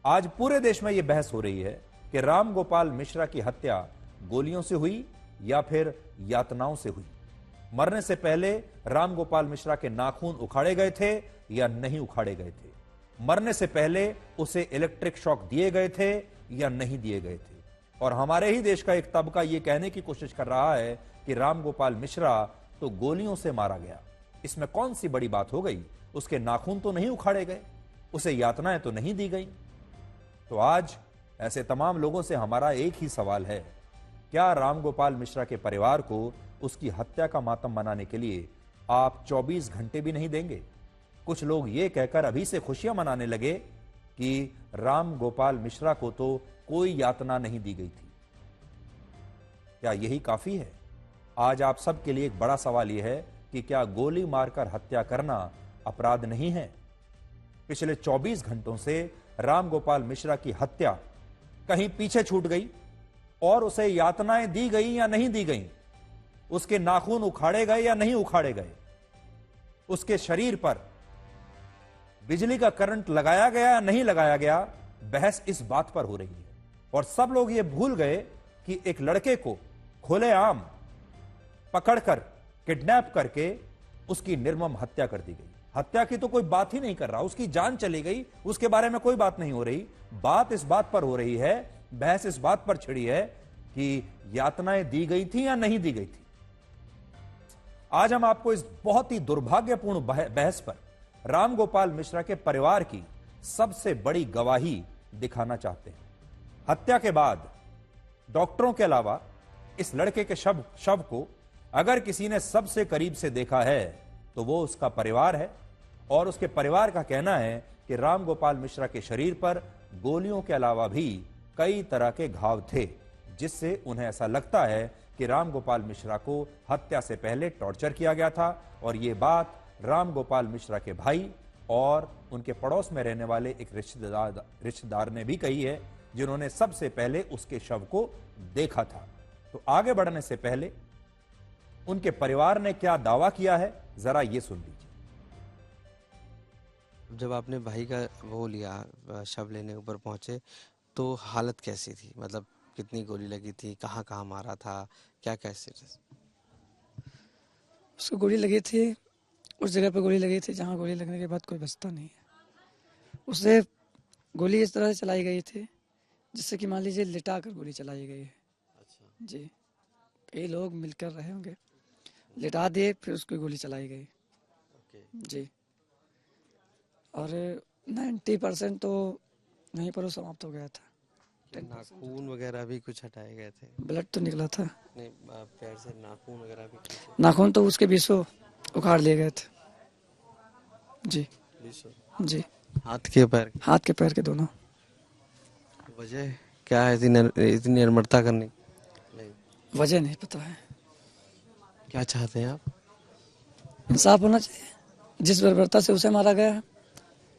आज पूरे देश में यह बहस हो रही है कि राम गोपाल मिश्रा की हत्या गोलियों से हुई या फिर यातनाओं से हुई। मरने से पहले राम गोपाल मिश्रा के नाखून उखाड़े गए थे या नहीं उखाड़े गए थे। मरने से पहले उसे इलेक्ट्रिक शॉक दिए गए थे या नहीं दिए गए थे। और हमारे ही देश का एक तबका यह कहने की कोशिश कर रहा है कि राम गोपाल मिश्रा तो गोलियों से मारा गया। इसमें कौन सी बड़ी बात हो गई? उसके नाखून तो नहीं उखाड़े गए, उसे यातनाएं तो नहीं दी गई। तो आज ऐसे तमाम लोगों से हमारा एक ही सवाल है, क्या राम गोपाल मिश्रा के परिवार को उसकी हत्या का मातम मनाने के लिए आप 24 घंटे भी नहीं देंगे? कुछ लोग ये कहकर अभी से खुशियां मनाने लगे कि राम गोपाल मिश्रा को तो कोई यातना नहीं दी गई थी। क्या यही काफी है? आज आप सबके लिए एक बड़ा सवाल यह है कि क्या गोली मारकर हत्या करना अपराध नहीं है? पिछले 24 घंटों से राम गोपाल मिश्रा की हत्या कहीं पीछे छूट गई और उसे यातनाएं दी गई या नहीं दी गई? उसके नाखून उखाड़े गए या नहीं उखाड़े गए? उसके शरीर पर बिजली का करंट लगाया गया या नहीं लगाया गया? बहस इस बात पर हो रही है। और सब लोग ये भूल गए कि एक लड़के को खुलेआम पकड़कर किडनैप करके उसकी निर्मम हत्या कर दी गई। हत्या की तो कोई बात ही नहीं कर रहा, उसकी जान चली गई, उसके बारे में कोई बात नहीं हो रही। बात इस बात पर हो रही है, बहस इस बात पर छिड़ी है कि यातनाएं दी गई थी या नहीं दी गई थी। आज हम आपको इस बहुत ही दुर्भाग्यपूर्ण बहस पर राम गोपाल मिश्रा के परिवार की सबसे बड़ी गवाही दिखाना चाहते हैं। हत्या के बाद डॉक्टरों के अलावा इस लड़के के शव को अगर किसी ने सबसे करीब से देखा है तो वो उसका परिवार है। और उसके परिवार का कहना है कि राम गोपाल मिश्रा के शरीर पर गोलियों के अलावा भी कई तरह के घाव थे, जिससे उन्हें ऐसा लगता है कि राम गोपाल मिश्रा को हत्या से पहले टॉर्चर किया गया था। और ये बात राम गोपाल मिश्रा के भाई और उनके पड़ोस में रहने वाले एक रिश्तेदार ने भी कही है, जिन्होंने सबसे पहले उसके शव को देखा था। तो आगे बढ़ने से पहले उनके परिवार ने क्या दावा किया है, जरा ये सुन लीजिए। जब आपने भाई का वो लिया, शव लेने ऊपर पहुंचे, तो हालत कैसी थी? मतलब कितनी गोली लगी थी, कहाँ कहाँ मारा था, क्या कैसे? उसको गोली लगी थी, उस जगह पे गोली लगी थी जहाँ गोली लगने के बाद कोई बचता नहीं है। उसे गोली इस तरह से चलाई गई थी जिससे कि मान लीजिए लिटा कर गोली चलाई गई है। अच्छा जी, कई लोग मिलकर रहे होंगे, लिटा दिए, फिर उसको गोली चलाई गई। ओके जी, और 90% तो वहीं पर वो समाप्त हो गया था। नाखून वगैरह भी कुछ हटाए गए थे? ब्लड तो निकला था। नहीं, पैर से नाखून वगैरह भी कुछ? नाखून तो उसके 20 उखाड़ लिए गए थे। जी जी, हाथ के पैर? हाथ के पैर के दोनों। वजह क्या है इतनी निर्ममता करने? नहीं, वजह नहीं पता है। क्या चाहते हैं आप? इंसाफ होना चाहिए। जिस बर्बरता से उसे मारा गया है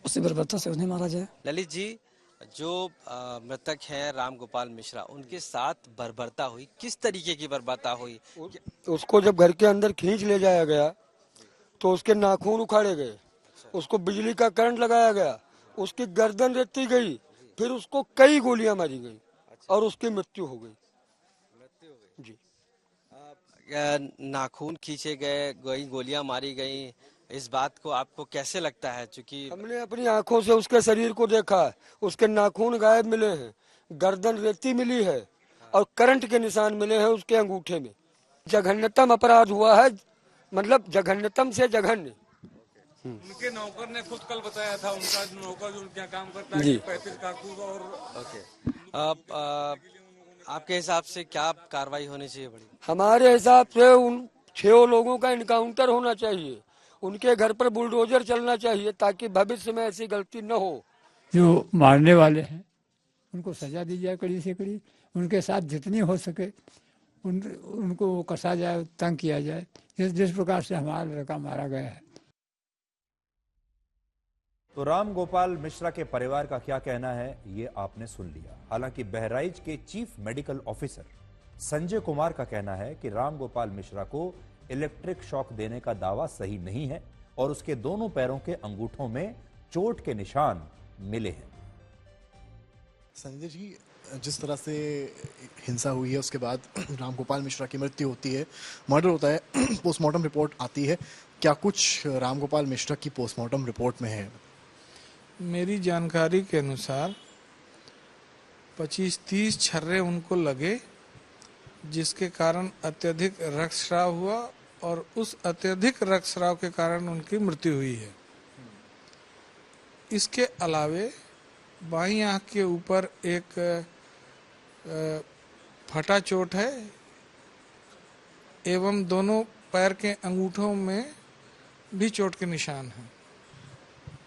उसी बर्बरता से उन्हें मारा जाए। ललित जी, जो मृतक है राम गोपाल मिश्रा, उनके साथ बर्बरता हुई, किस तरीके की बर्बरता हुई? उसको जब घर के अंदर खींच ले जाया गया तो उसके नाखून उखाड़े गए, उसको बिजली का करंट लगाया गया, उसकी गर्दन रेती गई, फिर उसको कई गोलियां मारी गई और उसकी मृत्यु हो गई। जी, नाखून खींचे गए, गोलियां मारी गई, इस बात को आपको कैसे लगता है? चूंकि हमने अपनी आंखों से उसके शरीर को देखा है, उसके नाखून गायब मिले हैं, गर्दन रेती मिली है और करंट के निशान मिले हैं उसके अंगूठे में। जघन्यतम अपराध हुआ है, मतलब जघन्यतम से जघन्य। उनके नौकर ने खुद कल बताया था, उनका नौकर जो उनके यहाँ काम करता है, 35 कारतूस। और ओके, आपके हिसाब से क्या कार्रवाई होनी चाहिए? बड़ी हमारे हिसाब से उन 6 लोगों का इनकाउंटर होना चाहिए, उनके घर पर बुलडोजर चलना चाहिए ताकि भविष्य में ऐसी गलती न हो। जो मारने वाले हैं उनको सजा दी जाए कड़ी से कड़ी, उनके साथ जितनी हो सके उनको कसा जाए, तंग किया जाए, जिस प्रकार से हमारा लड़का मारा गया है। तो राम गोपाल मिश्रा के परिवार का क्या कहना है ये आपने सुन लिया। हालांकि बहराइच के chief medical officer Sanjay Kumar का कहना है कि राम गोपाल मिश्रा को इलेक्ट्रिक शॉक देने का दावा सही नहीं है और उसके दोनों पैरों के अंगूठों में चोट के निशान मिले हैं। संजय जी, जिस तरह से हिंसा हुई है उसके बाद रामगोपाल मिश्रा की मृत्यु होती है, मर्डर होता है, पोस्टमार्टम रिपोर्ट आती है, क्या कुछ रामगोपाल मिश्रा की पोस्टमार्टम रिपोर्ट में है? मेरी जानकारी के अनुसार 25-30 छर्रे उनको लगे, जिसके कारण अत्यधिक रक्तस्राव हुआ और उस अत्यधिक रक्तस्राव के कारण उनकी मृत्यु हुई है। इसके अलावे बाईं आंख के ऊपर एक फटा चोट है एवं दोनों पैर के अंगूठों में भी चोट के निशान हैं।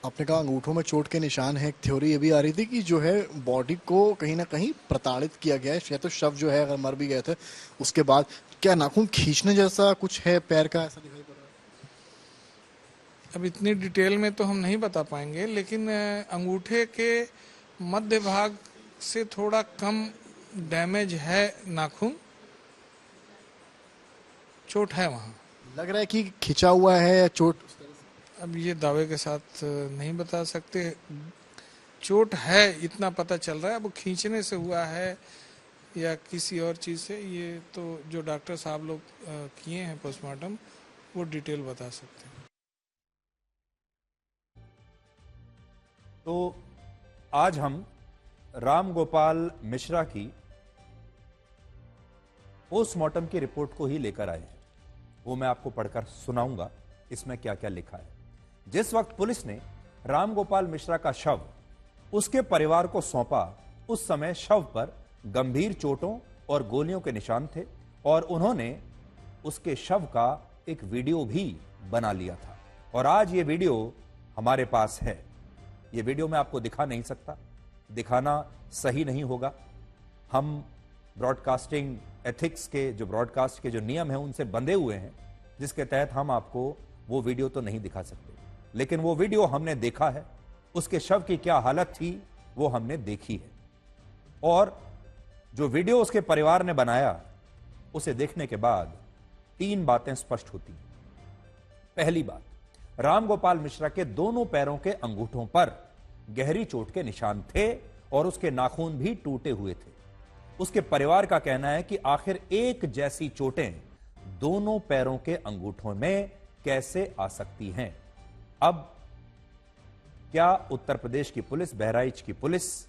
आपने कहा अंगूठों में चोट के निशान है। एक थ्योरी ये भी आ रही थी कि जो है बॉडी को कहीं ना कहीं प्रताड़ित किया गया है, या तो शव जो है अगर मर भी गए थे उसके बाद क्या नाखून खींचने जैसा कुछ है पैर का, ऐसा दिखाई पड़ रहा है? अब इतनी डिटेल में तो हम नहीं बता पाएंगे, लेकिन अंगूठे के मध्य भाग से थोड़ा कम डैमेज है नाखून, चोट है वहाँ। लग रहा है कि खिंचा हुआ है या चोट? अब ये दावे के साथ नहीं बता सकते। चोट है इतना पता चल रहा है, अब खींचने से हुआ है या किसी और चीज से, ये तो जो डॉक्टर साहब लोग किए हैं पोस्टमार्टम वो डिटेल बता सकते हैं। तो आज हम रामगोपाल मिश्रा की पोस्टमार्टम की रिपोर्ट को ही लेकर आए हैं। वो मैं आपको पढ़कर सुनाऊंगा इसमें क्या क्या लिखा है। जिस वक्त पुलिस ने रामगोपाल मिश्रा का शव उसके परिवार को सौंपा, उस समय शव पर गंभीर चोटों और गोलियों के निशान थे और उन्होंने उसके शव का एक वीडियो भी बना लिया था। और आज ये वीडियो हमारे पास है। ये वीडियो मैं आपको दिखा नहीं सकता, दिखाना सही नहीं होगा। हम ब्रॉडकास्टिंग एथिक्स के जो ब्रॉडकास्ट के जो नियम हैं उनसे बंधे हुए हैं, जिसके तहत हम आपको वो वीडियो तो नहीं दिखा सकते। लेकिन वो वीडियो हमने देखा है, उसके शव की क्या हालत थी वो हमने देखी है। और जो वीडियो उसके परिवार ने बनाया उसे देखने के बाद 3 बातें स्पष्ट होती हैं। पहली बात, रामगोपाल मिश्रा के दोनों पैरों के अंगूठों पर गहरी चोट के निशान थे और उसके नाखून भी टूटे हुए थे। उसके परिवार का कहना है कि आखिर एक जैसी चोटें दोनों पैरों के अंगूठों में कैसे आ सकती हैं। अब क्या उत्तर प्रदेश की पुलिस, बहराइच की पुलिस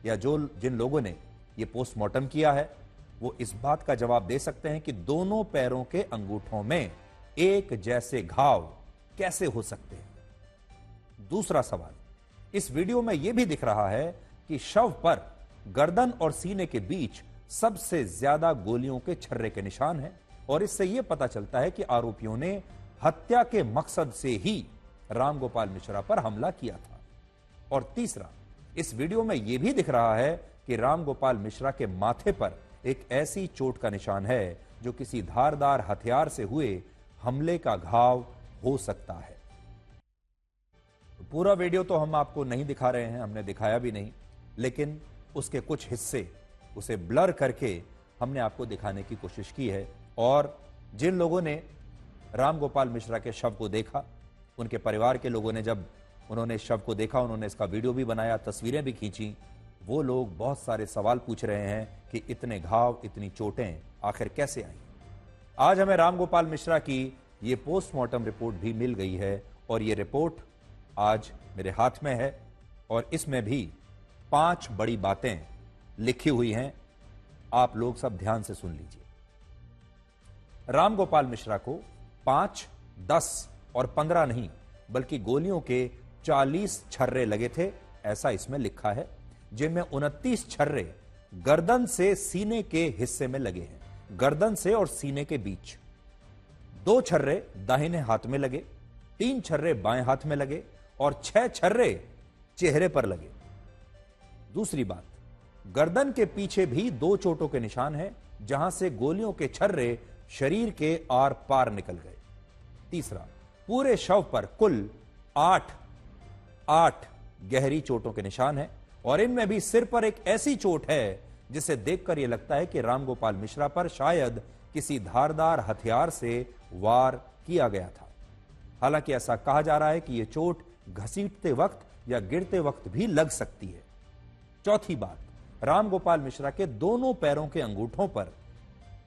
या जिन लोगों ने यह पोस्टमार्टम किया है वो इस बात का जवाब दे सकते हैं कि दोनों पैरों के अंगूठों में एक जैसे घाव कैसे हो सकते हैं? दूसरा सवाल, इस वीडियो में यह भी दिख रहा है कि शव पर गर्दन और सीने के बीच सबसे ज्यादा गोलियों के छर्रे के निशान हैं और इससे यह पता चलता है कि आरोपियों ने हत्या के मकसद से ही रामगोपाल मिश्रा पर हमला किया था। और तीसरा, इस वीडियो में यह भी दिख रहा है कि रामगोपाल मिश्रा के माथे पर एक ऐसी चोट का निशान है जो किसी धारदार हथियार से हुए हमले का घाव हो सकता है। पूरा वीडियो तो हम आपको नहीं दिखा रहे हैं, हमने दिखाया भी नहीं, लेकिन उसके कुछ हिस्से उसे ब्लर करके हमने आपको दिखाने की कोशिश की है। और जिन लोगों ने रामगोपाल मिश्रा के शव को देखा, उनके परिवार के लोगों ने जब उन्होंने शव को देखा, उन्होंने इसका वीडियो भी बनाया, तस्वीरें भी खींची, वो लोग बहुत सारे सवाल पूछ रहे हैं कि इतने घाव, इतनी चोटें आखिर कैसे आई। आज हमें रामगोपाल मिश्रा की ये पोस्टमार्टम रिपोर्ट भी मिल गई है और ये रिपोर्ट आज मेरे हाथ में है और इसमें भी 5 बड़ी बातें लिखी हुई हैं। आप लोग सब ध्यान से सुन लीजिए। रामगोपाल मिश्रा को 5, 10 और 15 नहीं बल्कि गोलियों के 40 छर्रे लगे थे, ऐसा इसमें लिखा है, जिनमें 29 छर्रे गर्दन से सीने के हिस्से में लगे हैं, गर्दन से और सीने के बीच। 2 छर्रे दाहिने हाथ में लगे, 3 छर्रे बाएं हाथ में लगे और 6 छर्रे चेहरे पर लगे। दूसरी बात, गर्दन के पीछे भी 2 चोटों के निशान हैं, जहां से गोलियों के छर्रे शरीर के आर पार निकल गए। तीसरा, पूरे शव पर कुल 8 गहरी चोटों के निशान हैं और इनमें भी सिर पर एक ऐसी चोट है जिसे देखकर यह लगता है कि रामगोपाल मिश्रा पर शायद किसी धारदार हथियार से वार किया गया था। हालांकि ऐसा कहा जा रहा है कि यह चोट घसीटते वक्त या गिरते वक्त भी लग सकती है। चौथी बात, रामगोपाल मिश्रा के दोनों पैरों के अंगूठों पर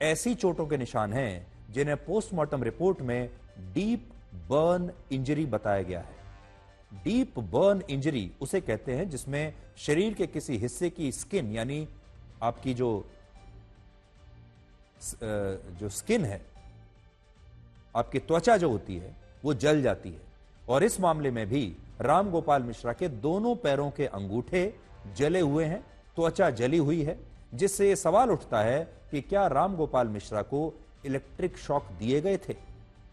ऐसी चोटों के निशान हैं जिन्हें पोस्टमार्टम रिपोर्ट में डीप बर्न इंजरी बताया गया है। डीप बर्न इंजरी उसे कहते हैं जिसमें शरीर के किसी हिस्से की स्किन, यानी आपकी जो स्किन है, आपकी त्वचा जो होती है वो जल जाती है। और इस मामले में भी रामगोपाल मिश्रा के दोनों पैरों के अंगूठे जले हुए हैं, त्वचा जली हुई है, जिससे यह सवाल उठता है कि क्या रामगोपाल मिश्रा को इलेक्ट्रिक शॉक दिए गए थे,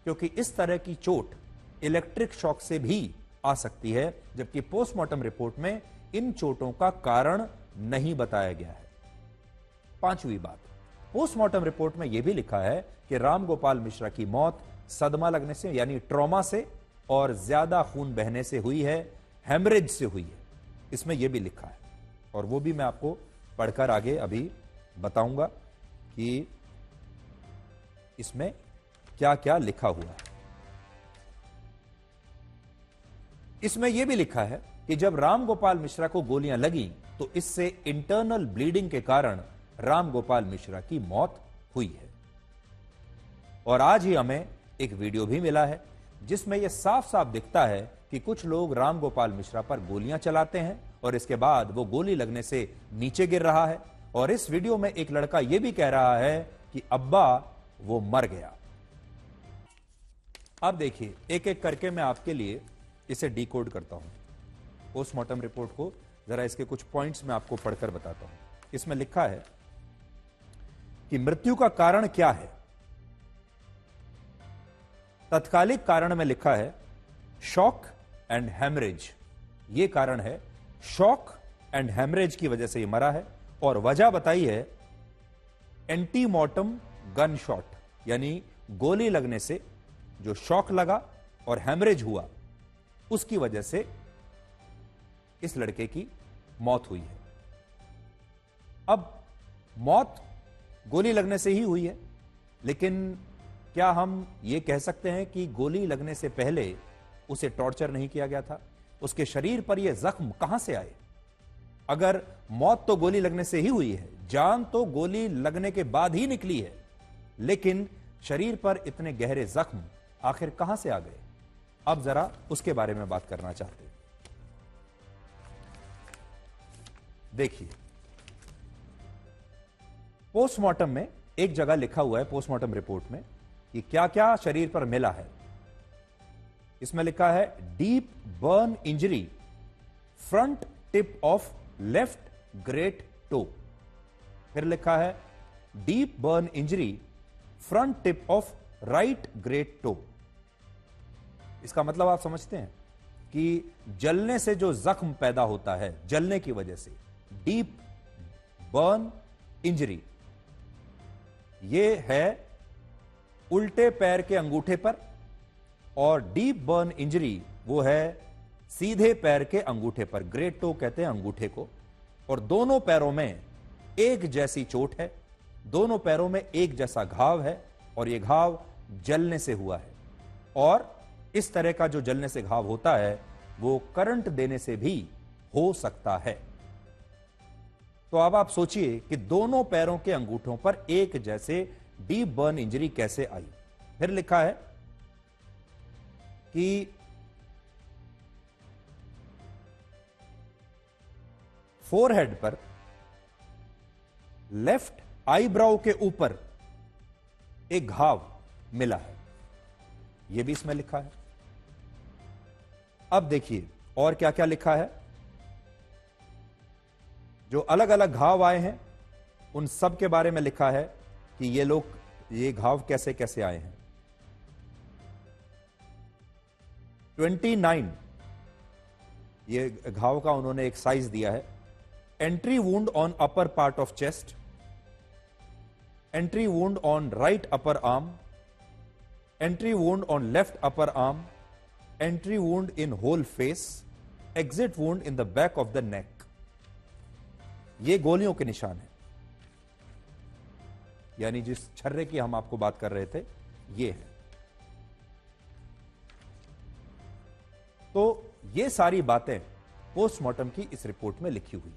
क्योंकि इस तरह की चोट इलेक्ट्रिक शॉक से भी आ सकती है, जबकि पोस्टमार्टम रिपोर्ट में इन चोटों का कारण नहीं बताया गया है। पांचवी बात, पोस्टमार्टम रिपोर्ट में यह भी लिखा है कि रामगोपाल मिश्रा की मौत सदमा लगने से, यानी ट्रॉमा से और ज्यादा खून बहने से हुई है, हेमरेज से हुई है। इसमें यह भी लिखा है और वो भी मैं आपको पढ़कर आगे अभी बताऊंगा कि इसमें क्या क्या लिखा हुआ है। इसमें यह भी लिखा है कि जब रामगोपाल मिश्रा को गोलियां लगीं तो इससे इंटरनल ब्लीडिंग के कारण रामगोपाल मिश्रा की मौत हुई है। और आज ही हमें एक वीडियो भी मिला है जिसमें यह साफ साफ दिखता है कि कुछ लोग रामगोपाल मिश्रा पर गोलियां चलाते हैं और इसके बाद वो गोली लगने से नीचे गिर रहा है। और इस वीडियो में एक लड़का यह भी कह रहा है कि अब्बा वो मर गया। अब देखिए, एक एक करके मैं आपके लिए इसे डिकोड करता हूं। पोस्टमार्टम रिपोर्ट को जरा इसके कुछ पॉइंट्स में आपको पढ़कर बताता हूं। इसमें लिखा है कि मृत्यु का कारण क्या है। तत्कालिक कारण में लिखा है शॉक एंड हेमरेज। यह कारण है, शॉक एंड हेमरेज की वजह से यह मरा है। और वजह बताई है एंटीमॉर्टम गन शॉट, यानी गोली लगने से जो शॉक लगा और हेमरेज हुआ उसकी वजह से इस लड़के की मौत हुई है। अब मौत गोली लगने से ही हुई है, लेकिन क्या हम यह कह सकते हैं कि गोली लगने से पहले उसे टॉर्चर नहीं किया गया था? उसके शरीर पर यह जख्म कहां से आए? अगर मौत तो गोली लगने से ही हुई है, जान तो गोली लगने के बाद ही निकली है, लेकिन शरीर पर इतने गहरे जख्म आखिर कहां से आ गए? अब जरा उसके बारे में बात करना चाहते हैं। देखिए, पोस्टमार्टम में एक जगह लिखा हुआ है, पोस्टमार्टम रिपोर्ट में, कि क्या क्या शरीर पर मिला है। इसमें लिखा है deep burn injury, front tip of left great toe. फिर लिखा है deep burn injury, front tip of right great toe. इसका मतलब आप समझते हैं कि जलने से जो जख्म पैदा होता है, जलने की वजह से, डीप बर्न इंजरी, यह है उल्टे पैर के अंगूठे पर, और डीप बर्न इंजरी वो है सीधे पैर के अंगूठे पर। ग्रेट टो कहते हैं अंगूठे को। और दोनों पैरों में एक जैसी चोट है, दोनों पैरों में एक जैसा घाव है, और यह घाव जलने से हुआ है। और इस तरह का जो जलने से घाव होता है वो करंट देने से भी हो सकता है। तो अब आप सोचिए कि दोनों पैरों के अंगूठों पर एक जैसे डीप बर्न इंजरी कैसे आई। फिर लिखा है कि फोरहेड पर लेफ्ट आईब्राउ के ऊपर एक घाव मिला है, यह भी इसमें लिखा है। अब देखिए और क्या क्या लिखा है। जो अलग अलग घाव आए हैं उन सब के बारे में लिखा है कि ये घाव कैसे कैसे आए हैं। 29 ये घाव का उन्होंने एक साइज दिया है। Entry wound on upper part of chest, entry wound on right upper arm, entry wound on left upper arm, entry wound in whole face, exit wound in the back of the neck. ये गोलियों के निशान है, यानी जिस छर्रे की हम आपको बात कर रहे थे ये है। तो ये सारी बातें पोस्टमार्टम की इस रिपोर्ट में लिखी हुई।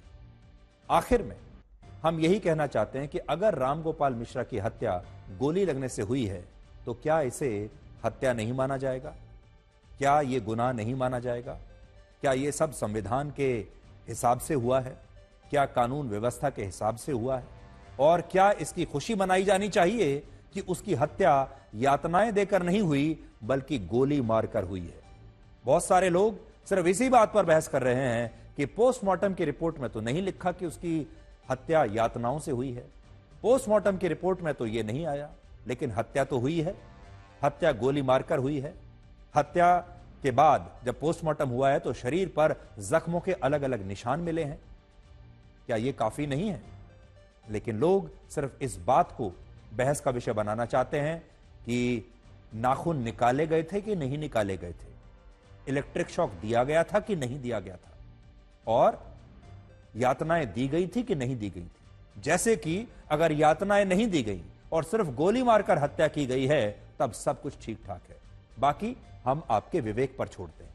आखिर में हम यही कहना चाहते हैं कि अगर रामगोपाल मिश्रा की हत्या गोली लगने से हुई है तो क्या इसे हत्या नहीं माना जाएगा? क्या यह गुनाह नहीं माना जाएगा? क्या यह सब संविधान के हिसाब से हुआ है? क्या कानून व्यवस्था के हिसाब से हुआ है? और क्या इसकी खुशी मनाई जानी चाहिए कि उसकी हत्या यातनाएं देकर नहीं हुई बल्कि गोली मारकर हुई है? बहुत सारे लोग सिर्फ इसी बात पर बहस कर रहे हैं कि पोस्टमार्टम की रिपोर्ट में तो नहीं लिखा कि उसकी हत्या यातनाओं से हुई है, पोस्टमार्टम की रिपोर्ट में तो यह नहीं आया, लेकिन हत्या तो हुई है, हत्या गोली मारकर हुई है। हत्या के बाद जब पोस्टमार्टम हुआ है तो शरीर पर जख्मों के अलग अलग निशान मिले हैं। क्या यह काफी नहीं है? लेकिन लोग सिर्फ इस बात को बहस का विषय बनाना चाहते हैं कि नाखून निकाले गए थे कि नहीं निकाले गए थे, इलेक्ट्रिक शॉक दिया गया था कि नहीं दिया गया था, और यातनाएं दी गई थी कि नहीं दी गई थी। जैसे कि अगर यातनाएं नहीं दी गई और सिर्फ गोली मारकर हत्या की गई है तब सब कुछ ठीक ठाक है, बाकी हम आपके विवेक पर छोड़ते हैं।